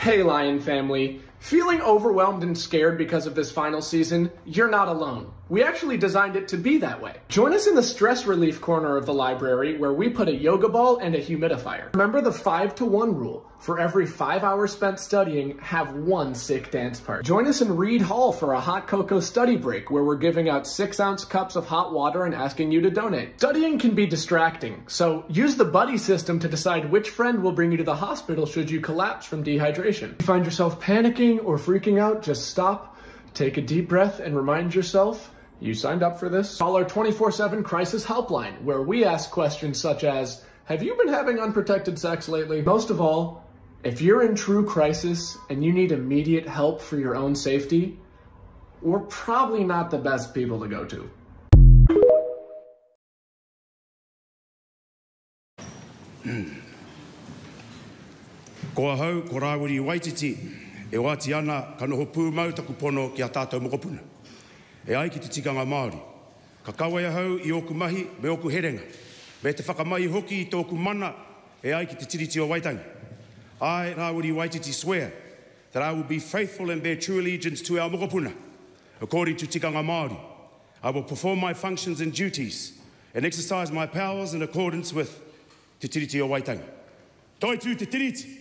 Hey Lion family, feeling overwhelmed and scared because of this final season? You're not alone. We actually designed it to be that way. Join us in the stress relief corner of the library where we put a yoga ball and a humidifier. Remember the 5-to-1 rule. For every 5 hours spent studying, have one sick dance part. Join us in Reed Hall for a hot cocoa study break where we're giving out 6-ounce cups of hot water and asking you to donate. Studying can be distracting, so use the buddy system to decide which friend will bring you to the hospital should you collapse from dehydration. If you find yourself panicking or freaking out, just stop, take a deep breath, and remind yourself you signed up for this. Call our 24/7 crisis helpline, where we ask questions such as, have you been having unprotected sex lately? Most of all, if you're in true crisis and you need immediate help for your own safety, we're probably not the best people to go to. Ko hau, ko rāwiri waititi, e wāti ana ka noho pūmau taku pono ki a tātou mokopuna. E ai ki te tikanga Māori. Ka kawai hau I oku mahi me oku herenga. Me te whakamai hoki I tōku mana e ai ki te tiriti o Waitangi. I, Rawiri Waititi, swear that I will be faithful and bear true allegiance to our mokopuna, according to tikanga Māori. I will perform my functions and duties and exercise my powers in accordance with te tiriti o Waitangi. Toi tū te tiriti.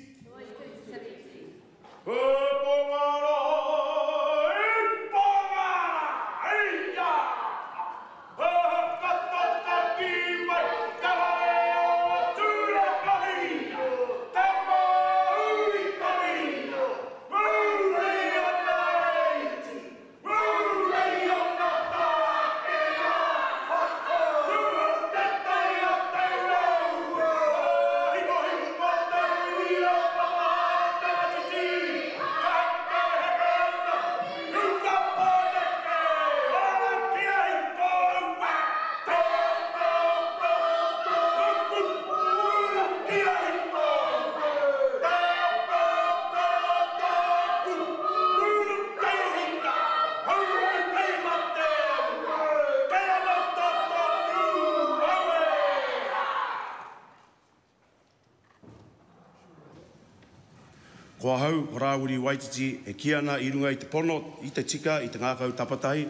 Ko hau, ko Rawiri Waititi, e ki ana I runga I te pono, I te tika, I te ngākau tapatai,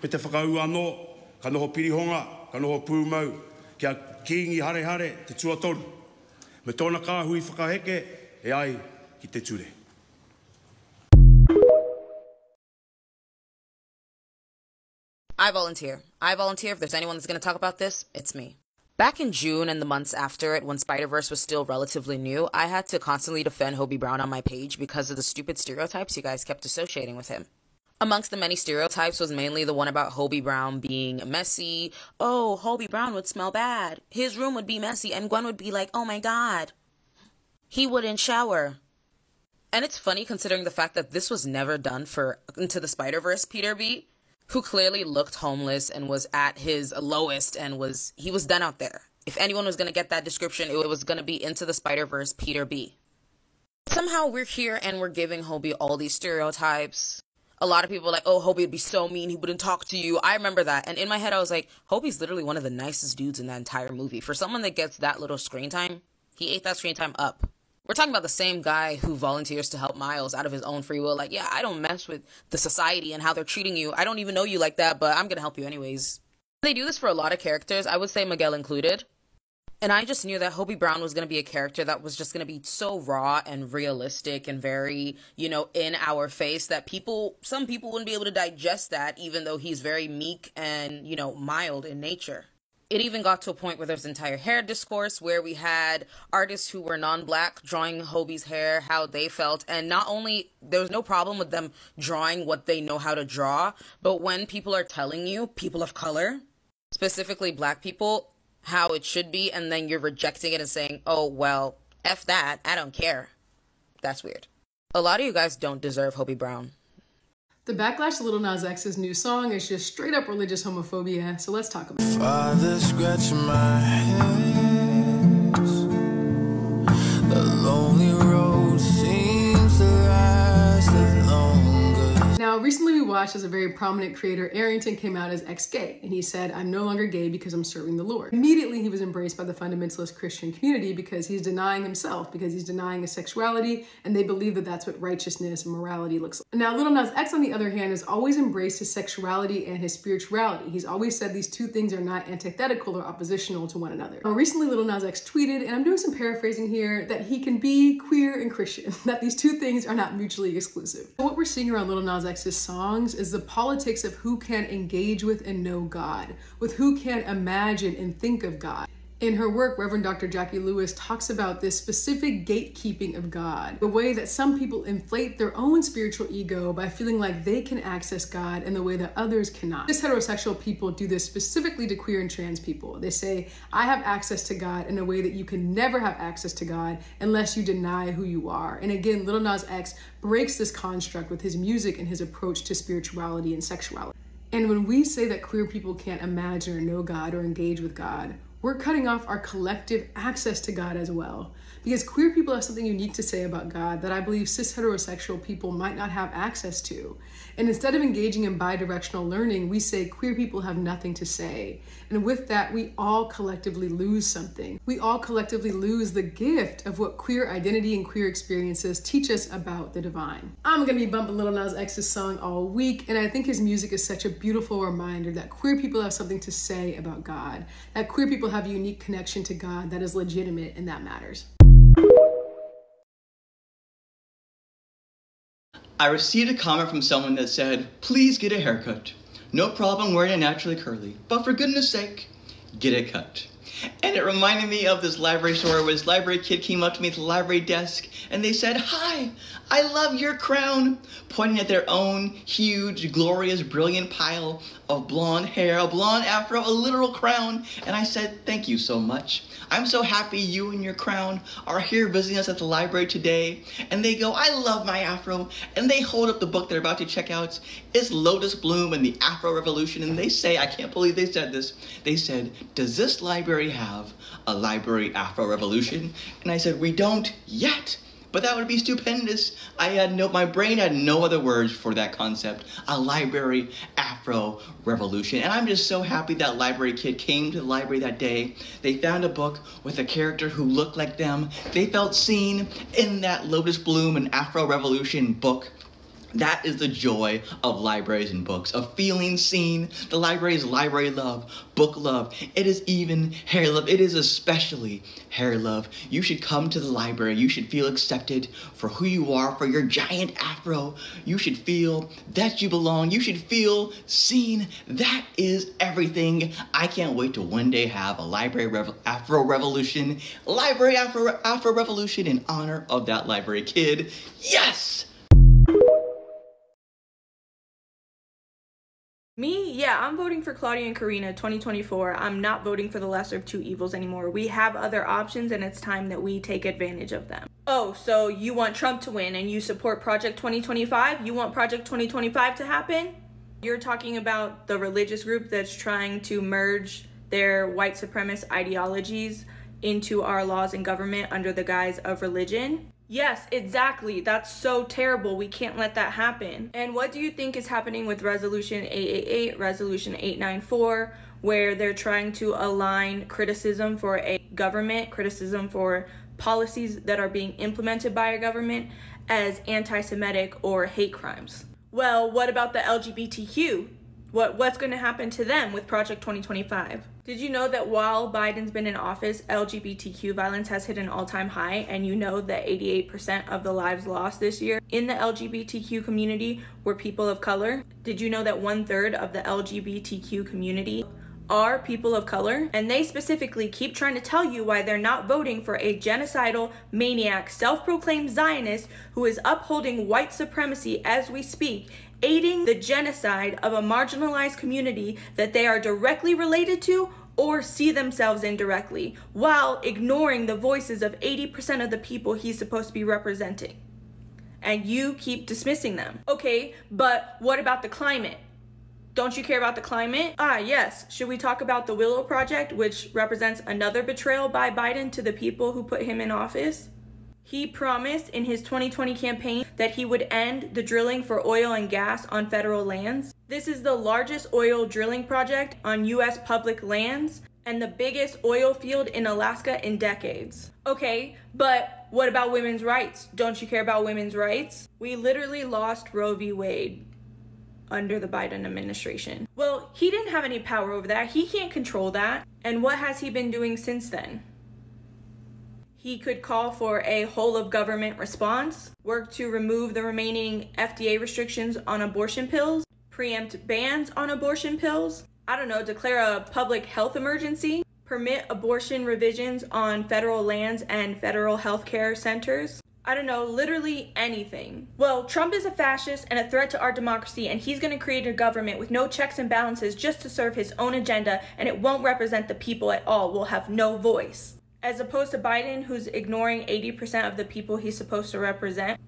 me te whakau anō, ka noho pirihonga, ka noho pūmau, kia kiingi hare hare, te tuatoru. Me tōna kāhui whakaheke, e ai ki te ture. I volunteer. If there's anyone that's going to talk about this, it's me. Back in June and the months after it, when Spider-Verse was still relatively new, I had to constantly defend Hobie Brown on my page because of the stupid stereotypes you guys kept associating with him. Amongst the many stereotypes was mainly the one about Hobie Brown being messy. Oh, Hobie Brown would smell bad. His room would be messy and Gwen would be like, oh my god. He wouldn't shower. And it's funny considering the fact that this was never done for Into the Spider-Verse Peter B, who clearly looked homeless and was at his lowest and he was done out there. If anyone was going to get that description, it was going to be Into the Spider-Verse Peter B. Somehow we're here and we're giving Hobie all these stereotypes. A lot of people are like, oh, Hobie would be so mean, he wouldn't talk to you. I remember that. And in my head, I was like, Hobie's literally one of the nicest dudes in that entire movie. For someone that gets that little screen time, he ate that screen time up. We're talking about the same guy who volunteers to help Miles out of his own free will. Like, yeah, I don't mess with the society and how they're treating you. I don't even know you like that, but I'm going to help you anyways. They do this for a lot of characters, I would say Miguel included. And I just knew that Hobie Brown was going to be a character that was just going to be so raw and realistic and very, you know, in our face that some people wouldn't be able to digest that, even though he's very meek and, you know, mild in nature. It even got to a point where there was entire hair discourse where we had artists who were non-black drawing Hobie's hair, how they felt. And not only, there was no problem with them drawing what they know how to draw, but when people are telling you, people of color, specifically black people, how it should be, and then you're rejecting it and saying, oh, well, F that, I don't care. That's weird. A lot of you guys don't deserve Hobie Brown. The backlash to Lil Nas X's new song is just straight up religious homophobia, so let's talk about it. Father, scratch my hands. The lonely road seems to last the longest. Now, Recently we watched as a very prominent creator, Arrington, came out as ex-gay, and he said, "I'm no longer gay because I'm serving the Lord." Immediately he was embraced by the fundamentalist Christian community because he's denying himself, because he's denying his sexuality, and they believe that that's what righteousness and morality looks like. Now, Lil Nas X, on the other hand, has always embraced his sexuality and his spirituality. He's always said these two things are not antithetical or oppositional to one another. Recently, Lil Nas X tweeted, and I'm doing some paraphrasing here, that he can be queer and Christian, that these two things are not mutually exclusive. What we're seeing around Lil Nas X's songs is the politics of who can engage with and know God, with who can imagine and think of God. In her work, Reverend Dr. Jackie Lewis talks about this specific gatekeeping of God, the way that some people inflate their own spiritual ego by feeling like they can access God in the way that others cannot. Cis heterosexual people do this specifically to queer and trans people. They say, I have access to God in a way that you can never have access to God unless you deny who you are. And again, Lil Nas X breaks this construct with his music and his approach to spirituality and sexuality. And when we say that queer people can't imagine or know God or engage with God, we're cutting off our collective access to God as well. Because queer people have something unique to say about God that I believe cis heterosexual people might not have access to. And instead of engaging in bi-directional learning, we say queer people have nothing to say. And with that, we all collectively lose something. We all collectively lose the gift of what queer identity and queer experiences teach us about the divine. I'm gonna be bumping Lil Nas X's song all week, and I think his music is such a beautiful reminder that queer people have something to say about God, that queer people have a unique connection to God that is legitimate and that matters. I received a comment from someone that said, please get a haircut. No problem wearing it naturally curly, but for goodness sake, get it cut. And it reminded me of this library story where this library kid came up to me at the library desk and they said, hi, I love your crown, pointing at their own huge, glorious, brilliant pile of blonde hair, a blonde afro, a literal crown. And I said, thank you so much. I'm so happy you and your crown are here visiting us at the library today. And they go, I love my afro. And they hold up the book they're about to check out. It's Lotus Bloom and the Afro Revolution. And they say, I can't believe they said this. They said, does this library have a library Afro Revolution? And I said, we don't yet. But that would be stupendous. My brain had no other words for that concept. A library Afro Revolution. And I'm just so happy that library kid came to the library that day. They found a book with a character who looked like them. They felt seen in that Lotus Bloom and Afro Revolution book. That is the joy of libraries and books, of feeling seen. The library is library love, book love. It is even hair love. It is especially hair love. You should come to the library. You should feel accepted for who you are, for your giant afro. You should feel that you belong. You should feel seen. That is everything. I can't wait to one day have a library Afro Revolution, library Afro Revolution in honor of that library kid. Yes! Me? Yeah, I'm voting for Claudia and Karina 2024. I'm not voting for the lesser of two evils anymore. We have other options and it's time that we take advantage of them. Oh, so you want Trump to win and you support Project 2025? You want Project 2025 to happen? You're talking about the religious group that's trying to merge their white supremacist ideologies into our laws and government under the guise of religion? Yes, exactly. That's so terrible. We can't let that happen. And what do you think is happening with Resolution 888, Resolution 894, where they're trying to align criticism for a government, criticism for policies that are being implemented by a government as anti-Semitic or hate crimes? Well, what about the LGBTQ? What's going to happen to them with Project 2025? Did you know that while Biden's been in office, LGBTQ violence has hit an all-time high, and you know that 88% of the lives lost this year in the LGBTQ community were people of color? Did you know that 1/3 of the LGBTQ community are people of color? And they specifically keep trying to tell you why they're not voting for a genocidal maniac, self-proclaimed Zionist who is upholding white supremacy as we speak, aiding the genocide of a marginalized community that they are directly related to or see themselves in directly, while ignoring the voices of 80% of the people he's supposed to be representing. And you keep dismissing them. Okay, but what about the climate? Don't you care about the climate? Ah, yes. Should we talk about the Willow Project, which represents another betrayal by Biden to the people who put him in office? He promised in his 2020 campaign that he would end the drilling for oil and gas on federal lands. This is the largest oil drilling project on US public lands and the biggest oil field in Alaska in decades. Okay, but what about women's rights? Don't you care about women's rights? We literally lost Roe v. Wade under the Biden administration. Well, he didn't have any power over that. He can't control that. And what has he been doing since then? He could call for a whole of government response, work to remove the remaining FDA restrictions on abortion pills, preempt bans on abortion pills, I don't know, declare a public health emergency, permit abortion revisions on federal lands and federal healthcare centers. I don't know, literally anything. Well, Trump is a fascist and a threat to our democracy, and he's gonna create a government with no checks and balances just to serve his own agenda, and it won't represent the people at all. We'll have no voice. As opposed to Biden, who's ignoring 80% of the people he's supposed to represent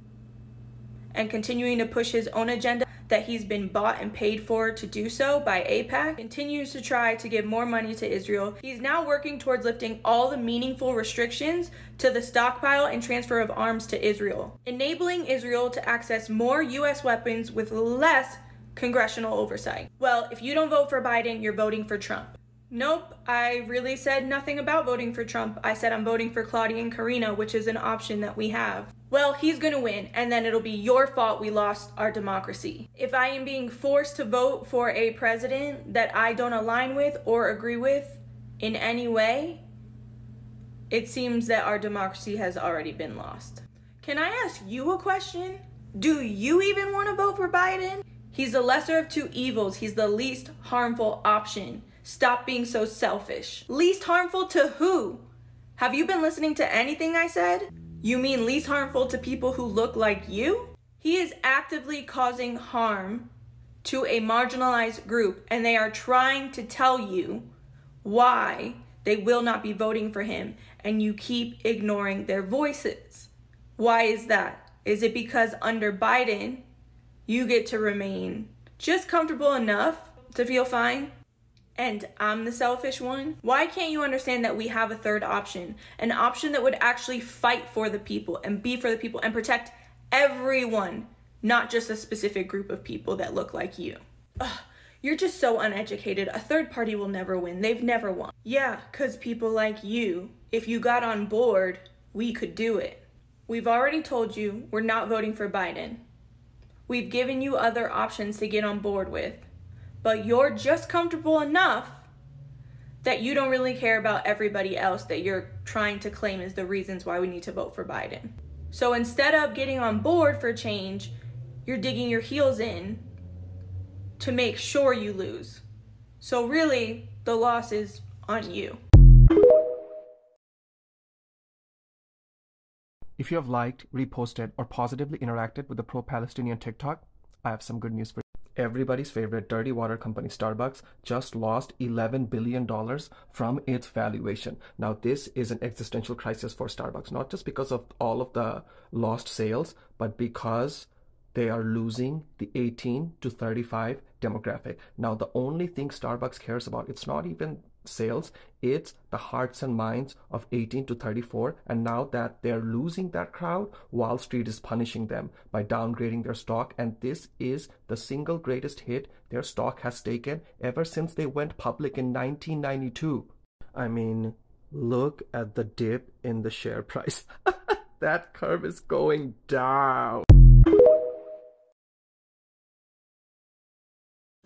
and continuing to push his own agenda that he's been bought and paid for to do so by AIPAC, continues to try to give more money to Israel. He's now working towards lifting all the meaningful restrictions to the stockpile and transfer of arms to Israel, enabling Israel to access more US weapons with less congressional oversight. Well, if you don't vote for Biden, you're voting for Trump. Nope, I really said nothing about voting for Trump. I said I'm voting for Claudia and Karina, which is an option that we have. Well, he's gonna win, and then it'll be your fault we lost our democracy. If I am being forced to vote for a president that I don't align with or agree with in any way, it seems that our democracy has already been lost. Can I ask you a question? Do you even want to vote for Biden? He's the lesser of two evils. He's the least harmful option. Stop being so selfish. Least harmful to who? Have you been listening to anything I said? You mean least harmful to people who look like you? He is actively causing harm to a marginalized group, and they are trying to tell you why they will not be voting for him, and you keep ignoring their voices. Why is that? Is it because under Biden, you get to remain just comfortable enough to feel fine? And I'm the selfish one? Why can't you understand that we have a third option? An option that would actually fight for the people and be for the people and protect everyone, not just a specific group of people that look like you. Ugh, you're just so uneducated. A third party will never win. They've never won. Yeah, because people like you, if you got on board, we could do it. We've already told you we're not voting for Biden. We've given you other options to get on board with. But you're just comfortable enough that you don't really care about everybody else that you're trying to claim is the reasons why we need to vote for Biden. So instead of getting on board for change, you're digging your heels in to make sure you lose. So really, the loss is on you. If you have liked, reposted, or positively interacted with the pro-Palestinian TikTok, I have some good news for you. Everybody's favorite dirty water company Starbucks just lost $11 billion from its valuation. Now, this is an existential crisis for Starbucks, not just because of all of the lost sales, but because they are losing the 18 to 35 demographic. Now, the only thing Starbucks cares about, it's not even sales, it's the hearts and minds of 18 to 34, and now that they're losing that crowd, Wall Street is punishing them by downgrading their stock, and this is the single greatest hit their stock has taken ever since they went public in 1992. I mean, look at the dip in the share price. That curve is going down.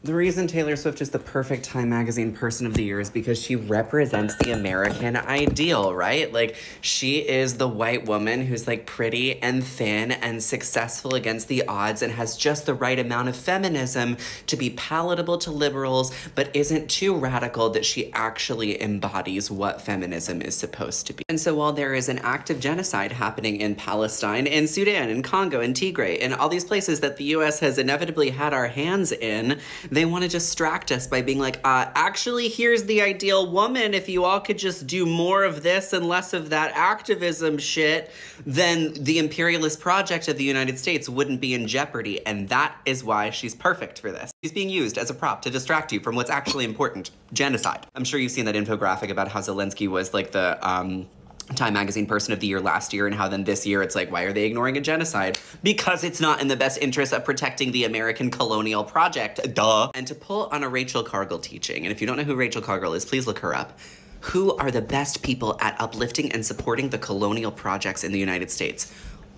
The reason Taylor Swift is the perfect Time Magazine Person of the Year is because she represents the American ideal, right? Like, she is the white woman who's, like, pretty and thin and successful against the odds and has just the right amount of feminism to be palatable to liberals, but isn't too radical that she actually embodies what feminism is supposed to be. And so while there is an active genocide happening in Palestine, in Sudan, in Congo, in Tigray, in all these places that the US has inevitably had our hands in, they want to distract us by being like, actually, here's the ideal woman. If you all could just do more of this and less of that activism shit, then the imperialist project of the United States wouldn't be in jeopardy. And that is why she's perfect for this. She's being used as a prop to distract you from what's actually important, genocide. I'm sure you've seen that infographic about how Zelensky was like the Time Magazine Person of the Year last year, and how then this year it's like, why are they ignoring a genocide? Because it's not in the best interest of protecting the American colonial project, duh. And to pull on a Rachel Cargill teaching, and if you don't know who Rachel Cargill is, please look her up. Who are the best people at uplifting and supporting the colonial projects in the United States?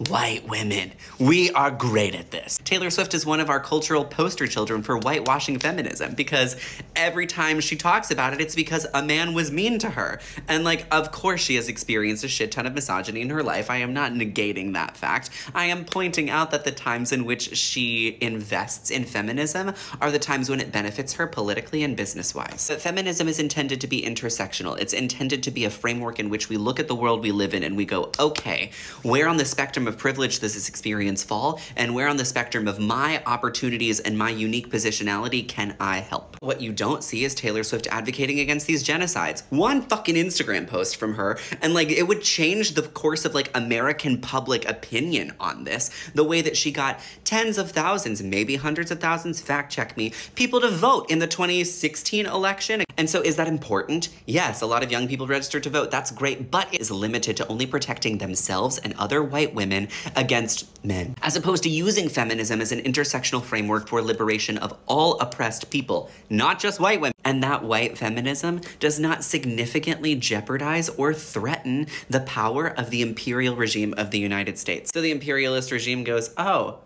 White women. We are great at this. Taylor Swift is one of our cultural poster children for whitewashing feminism, because every time she talks about it, it's because a man was mean to her. And like, of course she has experienced a shit ton of misogyny in her life. I am not negating that fact. I am pointing out that the times in which she invests in feminism are the times when it benefits her politically and business-wise. But feminism is intended to be intersectional. It's intended to be a framework in which we look at the world we live in and we go, okay, where on the spectrum of privilege does this experience fall, and where on the spectrum of my opportunities and my unique positionality can I help? What you don't see is Taylor Swift advocating against these genocides. One fucking Instagram post from her, and like, it would change the course of like American public opinion on this, the way that she got tens of thousands, maybe hundreds of thousands, fact check me, people to vote in the 2016 election. And so is that important? Yes, a lot of young people registered to vote, that's great, but it is limited to only protecting themselves and other white women against men, as opposed to using feminism as an intersectional framework for liberation of all oppressed people, not just white women. And that white feminism does not significantly jeopardize or threaten the power of the imperial regime of the United States. So the imperialist regime goes, oh,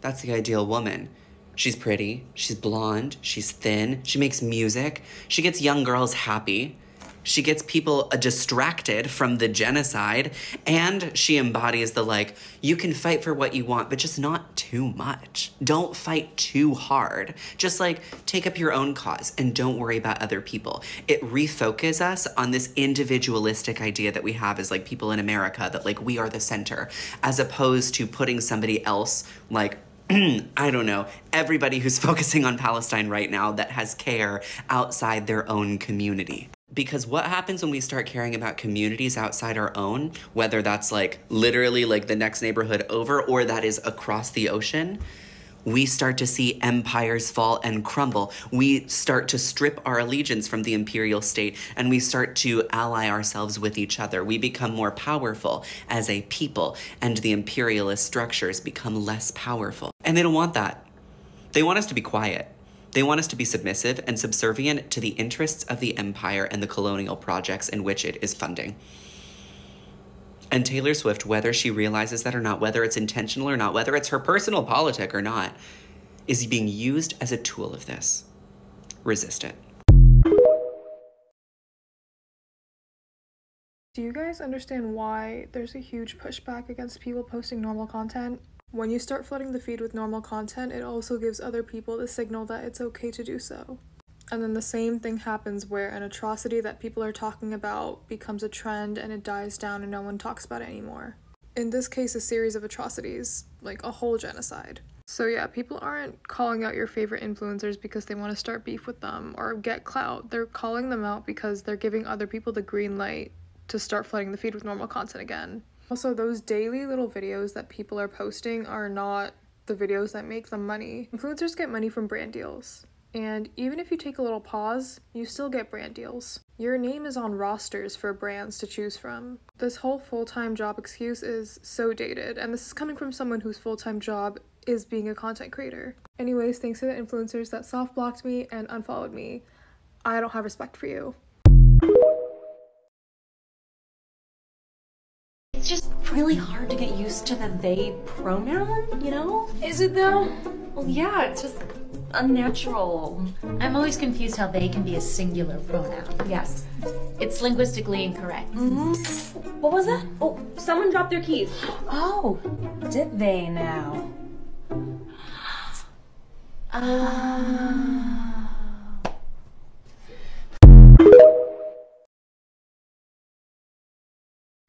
that's the ideal woman. She's pretty, she's blonde, she's thin, she makes music, she gets young girls happy, she gets people distracted from the genocide, and she embodies the like, you can fight for what you want, but just not too much. Don't fight too hard. Just like, take up your own cause and don't worry about other people. It refocuses us on this individualistic idea that we have as like people in America, that like we are the center, as opposed to putting somebody else like, I don't know, everybody who's focusing on Palestine right now that has care outside their own community. Because what happens when we start caring about communities outside our own, whether that's like literally like the next neighborhood over or that is across the ocean, we start to see empires fall and crumble. We start to strip our allegiance from the imperial state, and we start to ally ourselves with each other. We become more powerful as a people, and the imperialist structures become less powerful. And they don't want that. They want us to be quiet. They want us to be submissive and subservient to the interests of the empire and the colonial projects in which it is funding. And Taylor Swift, whether she realizes that or not, whether it's intentional or not, whether it's her personal politic or not, is being used as a tool of this. Resist it. Do you guys understand why there's a huge pushback against people posting normal content? When you start flooding the feed with normal content, it also gives other people the signal that it's okay to do so. And then the same thing happens where an atrocity that people are talking about becomes a trend and it dies down and no one talks about it anymore. In this case, a series of atrocities, like a whole genocide. So yeah, people aren't calling out your favorite influencers because they want to start beef with them or get clout. They're calling them out because they're giving other people the green light to start flooding the feed with normal content again. Also, those daily little videos that people are posting are not the videos that make them money. Influencers get money from brand deals. And even if you take a little pause, you still get brand deals. Your name is on rosters for brands to choose from. This whole full-time job excuse is so dated, and this is coming from someone whose full-time job is being a content creator. Anyways, thanks to the influencers that soft-blocked me and unfollowed me. I don't have respect for you. It's just really hard to get used to the they pronoun, you know? Is it though? Well, yeah, it's just unnatural. I'm always confused how they can be a singular pronoun. Yes. It's linguistically incorrect. Mm-hmm. What was that? Oh, someone dropped their keys. Oh, did they now?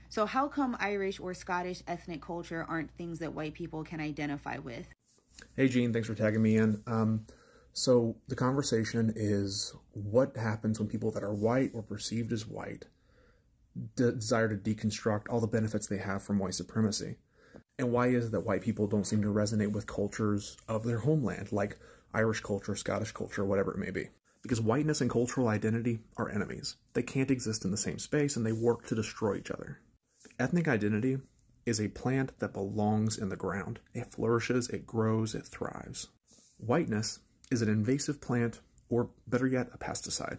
So how come Irish or Scottish ethnic culture aren't things that white people can identify with? Hey Gene, thanks for tagging me in. So the conversation is what happens when people that are white or perceived as white desire to deconstruct all the benefits they have from white supremacy. And why is it that white people don't seem to resonate with cultures of their homeland, like Irish culture, Scottish culture, whatever it may be? Because whiteness and cultural identity are enemies. They can't exist in the same space and they work to destroy each other. Ethnic identity is a plant that belongs in the ground. It flourishes, it grows, it thrives. Whiteness is an invasive plant, or better yet, a pesticide.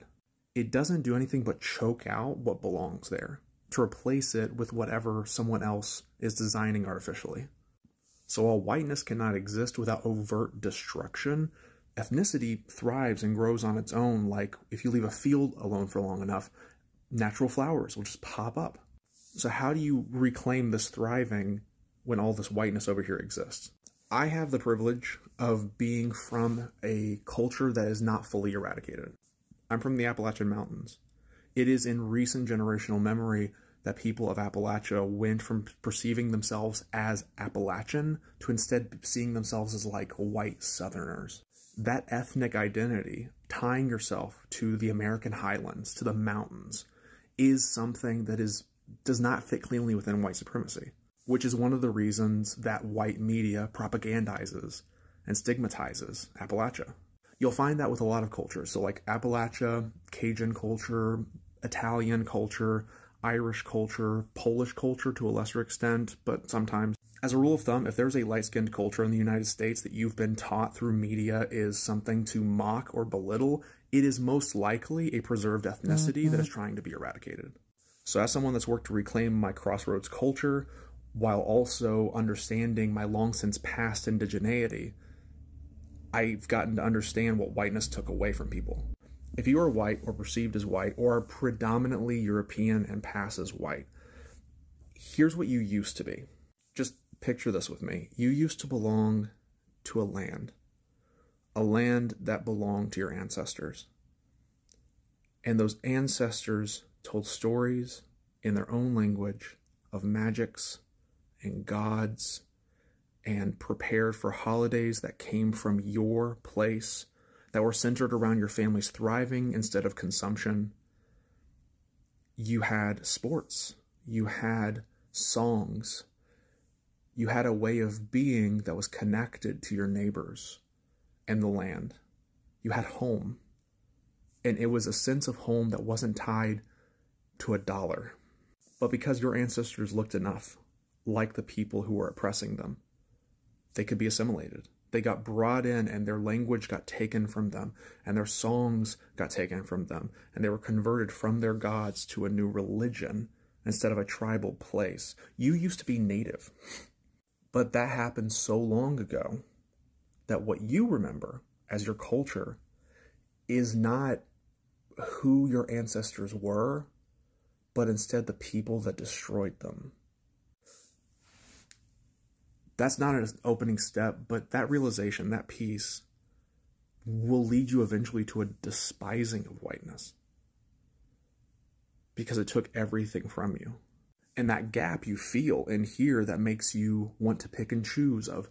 It doesn't do anything but choke out what belongs there, to replace it with whatever someone else is designing artificially. So while whiteness cannot exist without overt destruction, ethnicity thrives and grows on its own. Like if you leave a field alone for long enough, natural flowers will just pop up. So how do you reclaim this thriving when all this whiteness over here exists? I have the privilege of being from a culture that is not fully eradicated. I'm from the Appalachian Mountains. It is in recent generational memory that people of Appalachia went from perceiving themselves as Appalachian to instead seeing themselves as like white Southerners. That ethnic identity, tying yourself to the American highlands, to the mountains, is something that does not fit cleanly within white supremacy, which is one of the reasons that white media propagandizes and stigmatizes Appalachia. You'll find that with a lot of cultures. So like Appalachia, Cajun culture, Italian culture, Irish culture, Polish culture to a lesser extent, but sometimes. As a rule of thumb, if there's a light-skinned culture in the United States that you've been taught through media is something to mock or belittle, it is most likely a preserved ethnicity that is trying to be eradicated. So as someone that's worked to reclaim my crossroads culture, while also understanding my long since past indigeneity, I've gotten to understand what whiteness took away from people. If you are white or perceived as white or are predominantly European and pass as white, here's what you used to be. Just picture this with me. You used to belong to a land that belonged to your ancestors. And those ancestors told stories in their own language of magics and gods and prepared for holidays that came from your place, that were centered around your family's thriving instead of consumption. You had sports, you had songs, you had a way of being that was connected to your neighbors and the land. You had home, and it was a sense of home that wasn't tied to a dollar. But because your ancestors looked enough like the people who were oppressing them, they could be assimilated. They got brought in and their language got taken from them and their songs got taken from them and they were converted from their gods to a new religion instead of a tribal place. You used to be native, but that happened so long ago that what you remember as your culture is not who your ancestors were, but instead the people that destroyed them. That's not an opening step, but that realization, that piece, will lead you eventually to a despising of whiteness. Because it took everything from you. And that gap you feel in here that makes you want to pick and choose of,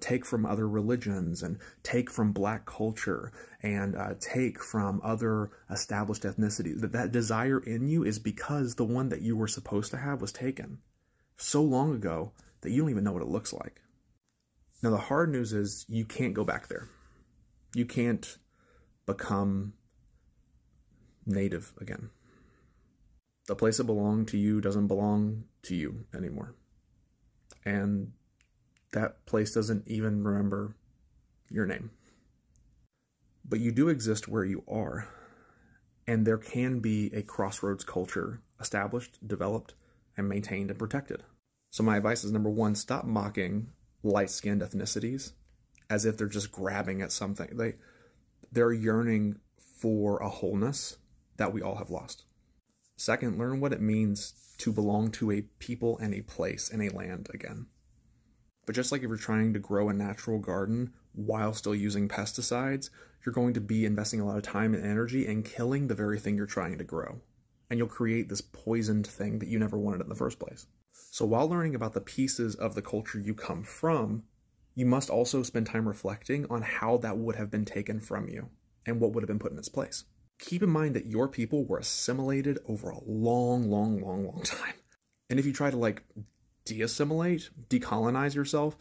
take from other religions and take from black culture and take from other established ethnicities. That desire in you is because the one that you were supposed to have was taken so long ago that you don't even know what it looks like. Now, the hard news is you can't go back there. You can't become native again. The place that belonged to you doesn't belong to you anymore. And that place doesn't even remember your name. But you do exist where you are. And there can be a crossroads culture established, developed, and maintained and protected. So my advice is, number one, stop mocking light-skinned ethnicities as if they're just grabbing at something. They're yearning for a wholeness that we all have lost. Second, learn what it means to belong to a people and a place and a land again. But just like if you're trying to grow a natural garden while still using pesticides, you're going to be investing a lot of time and energy in killing the very thing you're trying to grow. And you'll create this poisoned thing that you never wanted in the first place. So while learning about the pieces of the culture you come from, you must also spend time reflecting on how that would have been taken from you and what would have been put in its place. Keep in mind that your people were assimilated over a long time. And if you try to de-assimilate, decolonize yourself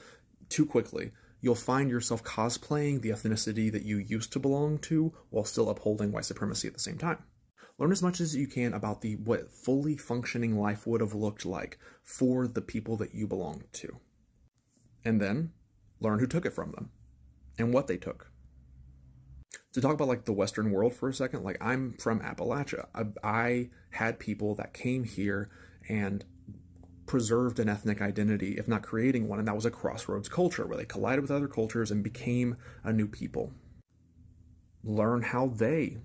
too quickly, you'll find yourself cosplaying the ethnicity that you used to belong to while still upholding white supremacy at the same time. Learn as much as you can about what fully functioning life would have looked like for the people that you belong to. And then learn who took it from them and what they took. To talk about like the Western world for a second, like I'm from Appalachia. I had people that came here and preserved an ethnic identity, if not creating one, and that was a crossroads culture where they collided with other cultures and became a new people. Learn how they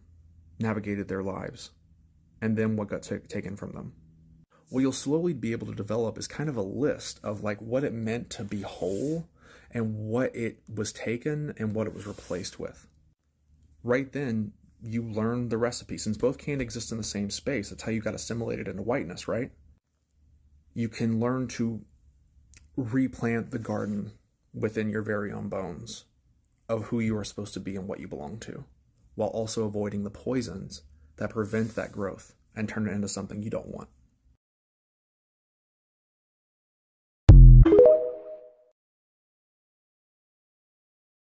navigated their lives and then what got taken from them. What you'll slowly be able to develop is kind of a list of like what it meant to be whole and what it was taken and what it was replaced with. Right then, you learn the recipe. Since both can't exist in the same space, that's how you got assimilated into whiteness, right? You can learn to replant the garden within your very own bones of who you are supposed to be and what you belong to, while also avoiding the poisons that prevent that growth and turn it into something you don't want.